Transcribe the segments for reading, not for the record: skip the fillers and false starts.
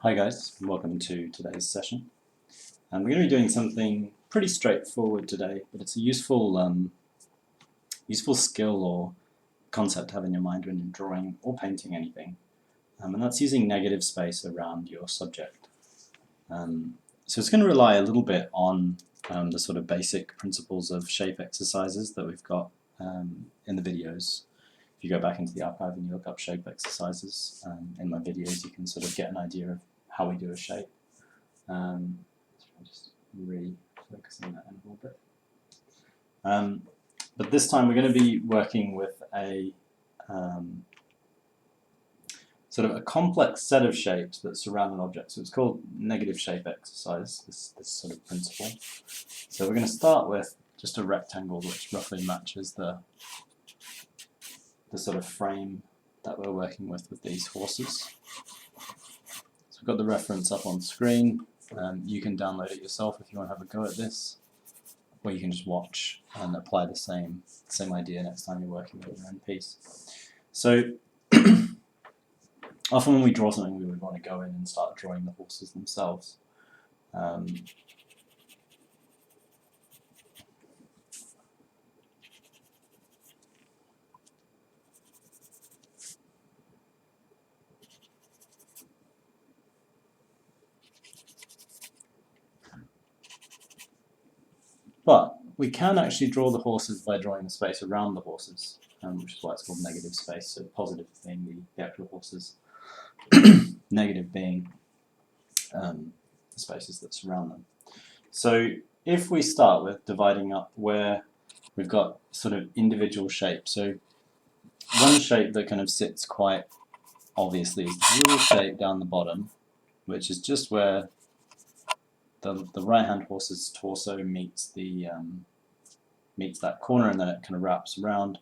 Hi guys, welcome to today's session. We're going to be doing something pretty straightforward today, but it's a useful skill or concept to have in your mind when you're drawing or painting anything, and that's using negative space around your subject. So it's going to rely a little bit on the sort of basic principles of shape exercises that we've got in the videos. If you go back into the archive and you look up shape exercises in my videos, you can sort of get an idea of how we do a shape. Just really focusing that in a little bit. But this time we're going to be working with a sort of a complex set of shapes that surround an object. So it's called negative shape exercise, this sort of principle. So we're going to start with just a rectangle which roughly matches the sort of frame that we're working with these horses. So we've got the reference up on screen. You can download it yourself if you want to have a go at this, or you can just watch and apply the same idea next time you're working with your own piece. So often when we draw something, we would want to go in and start drawing the horses themselves. But we can actually draw the horses by drawing the space around the horses, which is why it's called negative space. So positive being the actual horses, negative being the spaces that surround them. So if we start with dividing up where we've got sort of individual shapes, so one shape that kind of sits quite obviously is this little shape down the bottom, which is just where the right-hand horse's torso meets that corner, and then it kind of wraps around.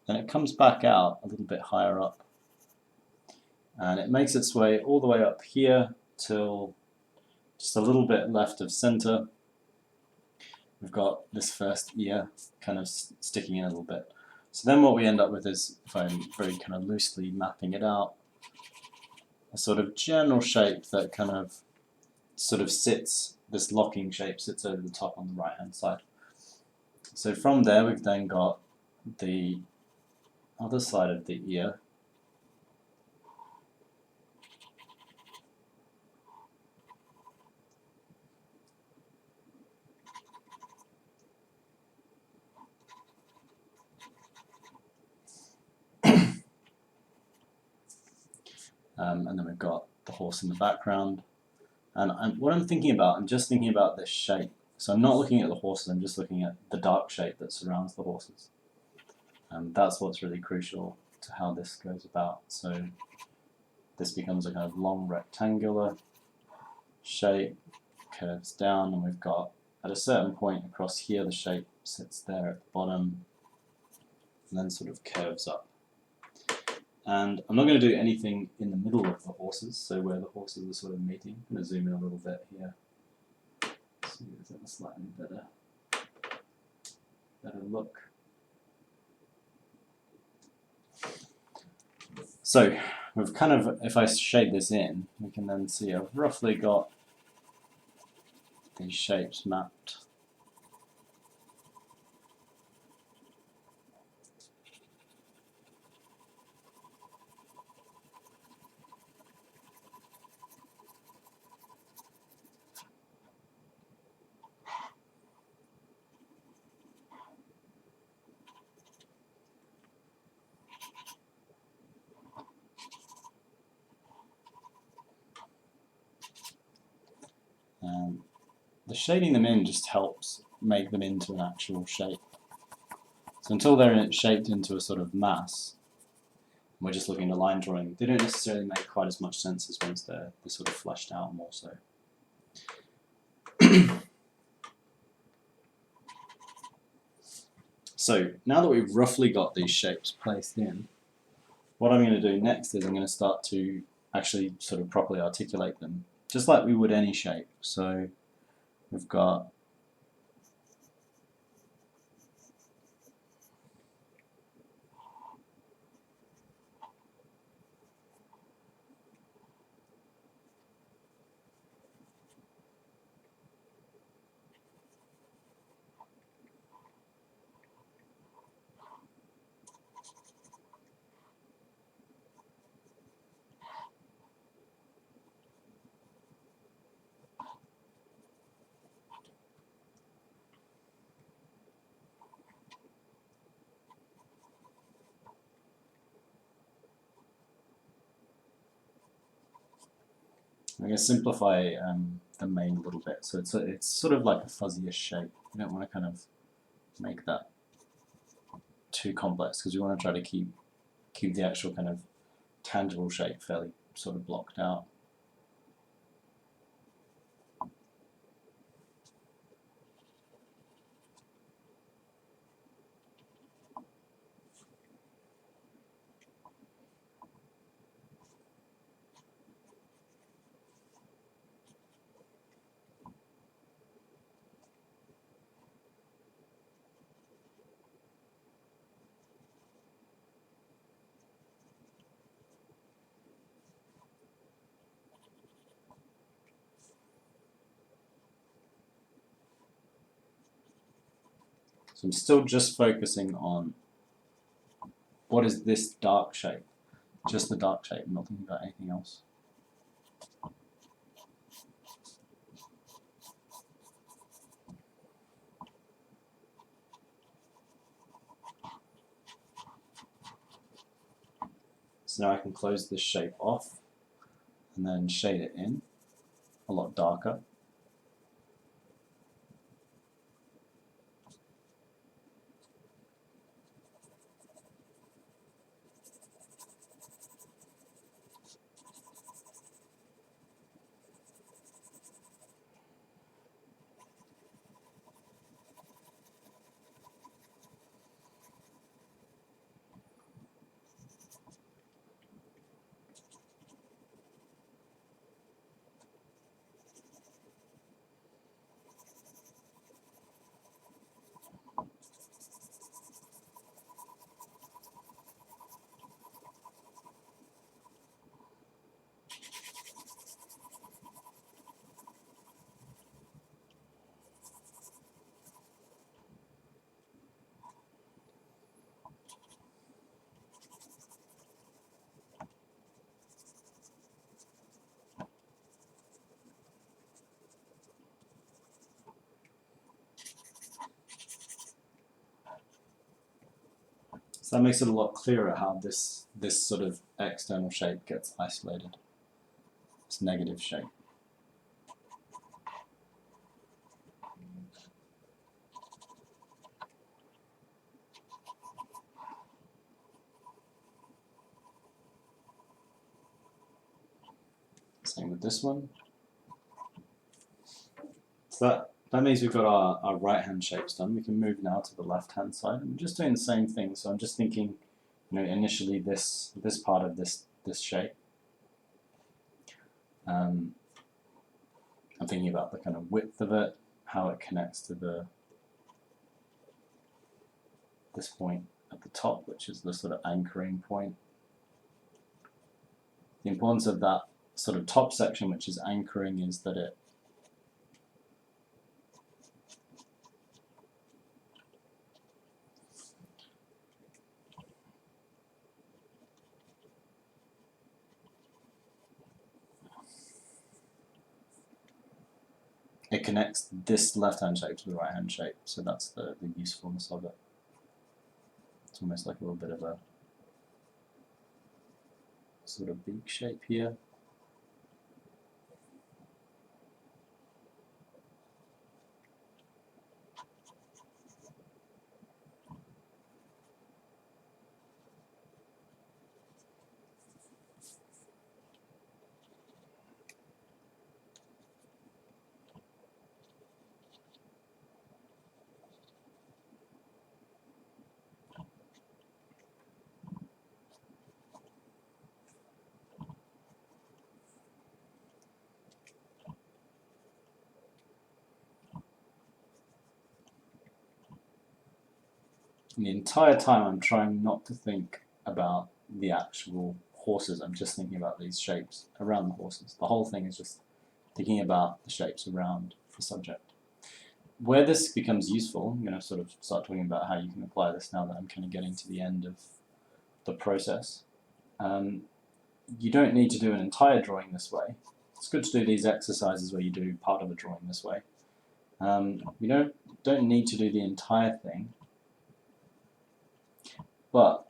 Then it comes back out a little bit higher up, and it makes its way all the way up here till just a little bit left of center. We've got this first ear kind of sticking in a little bit. So then what we end up with is, if I'm very kind of loosely mapping it out, a sort of general shape that kind of sort of sits, this locking shape sits over the top on the right hand side. So from there we've then got the other side of the ear. And then we've got the horse in the background. And what I'm thinking about, I'm just thinking about this shape. So I'm not looking at the horses, I'm just looking at the dark shape that surrounds the horses. That's what's really crucial to how this goes about. So this becomes a kind of long rectangular shape, curves down, and we've got at a certain point across here the shape sits there at the bottom and then sort of curves up. And I'm not going to do anything in the middle of the horses, so where the horses are sort of meeting. I'm going to zoom in a little bit here. See if there's a slightly better look. So we've kind of, if I shade this in, we can then see I've roughly got these shapes mapped. The shading them in just helps make them into an actual shape. So until they're shaped into a sort of mass, and we're just looking at a line drawing, they don't necessarily make quite as much sense as once they're sort of fleshed out more so. So now that we've roughly got these shapes placed in, what I'm going to do next is I'm going to start to actually sort of properly articulate them, just like we would any shape. So we've got I'm going to simplify the main a little bit. So it's sort of like a fuzziest shape. You don't want to kind of make that too complex because we want to try to keep the actual kind of tangible shape fairly sort of blocked out. So I'm still just focusing on what is this dark shape, just the dark shape, I'm not thinking about anything else. So now I can close this shape off and then shade it in a lot darker. So that makes it a lot clearer how this sort of external shape gets isolated. This negative shape. Same with this one. So that means we've got our right-hand shapes done. We can move now to the left-hand side. I'm just doing the same thing. So I'm just thinking, initially this part of this shape. I'm thinking about the kind of width of it, how it connects to this point at the top, which is the sort of anchoring point. The importance of that sort of top section, which is anchoring, is that it connects this left-hand shape to the right-hand shape, so that's the usefulness of it. It's almost like a little bit of a sort of beak shape here. And the entire time I'm trying not to think about the actual horses, I'm just thinking about these shapes around the horses. The whole thing is just thinking about the shapes around the subject. Where this becomes useful, I'm going to sort of start talking about how you can apply this now that I'm kind of getting to the end of the process. You don't need to do an entire drawing this way. It's good to do these exercises where you do part of a drawing this way. You don't need to do the entire thing, but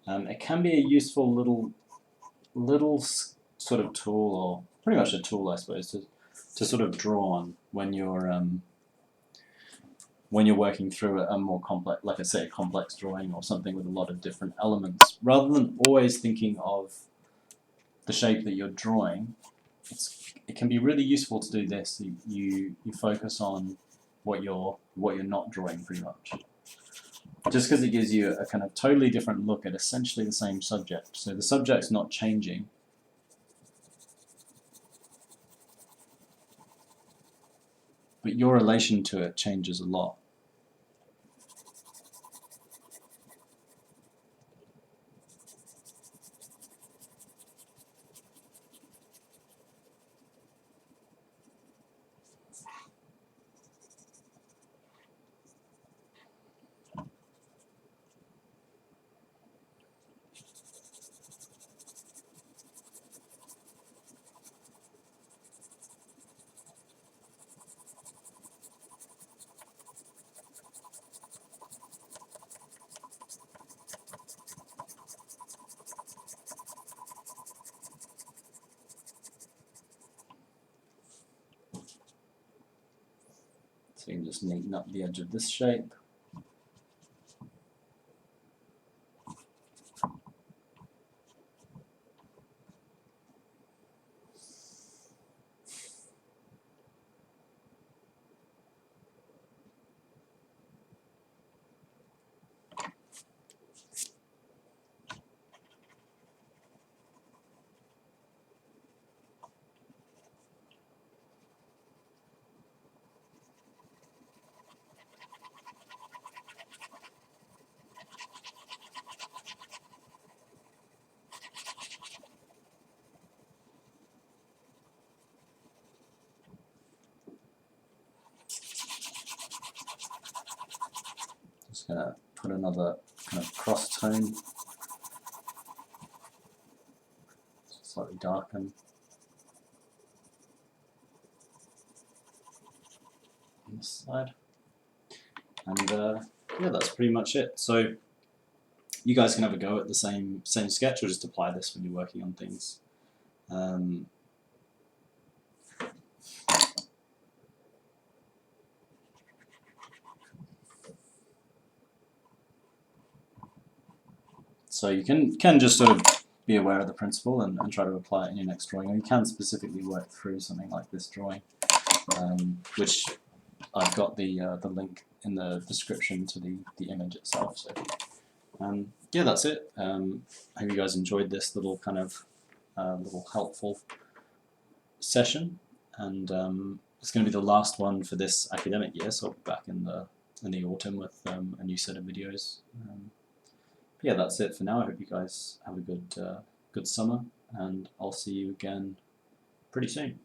It can be a useful little sort of tool, or pretty much a tool, I suppose, to sort of draw on when you're working through a more complex, like I say, a complex drawing or something with a lot of different elements, rather than always thinking of the shape that you're drawing. It can be really useful to do this. You focus on what you're not drawing, pretty much. Just because it gives you a kind of totally different look at essentially the same subject. So the subject's not changing, but your relation to it changes a lot. So you can just neaten up the edge of this shape. Just going to put another kind of cross tone, slightly darken on this side. And yeah, that's pretty much it. So you guys can have a go at the same sketch, or just apply this when you're working on things. So you can just sort of be aware of the principle and try to apply it in your next drawing, or you can specifically work through something like this drawing, which I've got the link in the description to the image itself. So yeah, that's it. I hope you guys enjoyed this little kind of little helpful session, and it's going to be the last one for this academic year. So I'll be back in the autumn with a new set of videos. Yeah, that's it for now. I hope you guys have a good summer, and I'll see you again pretty soon.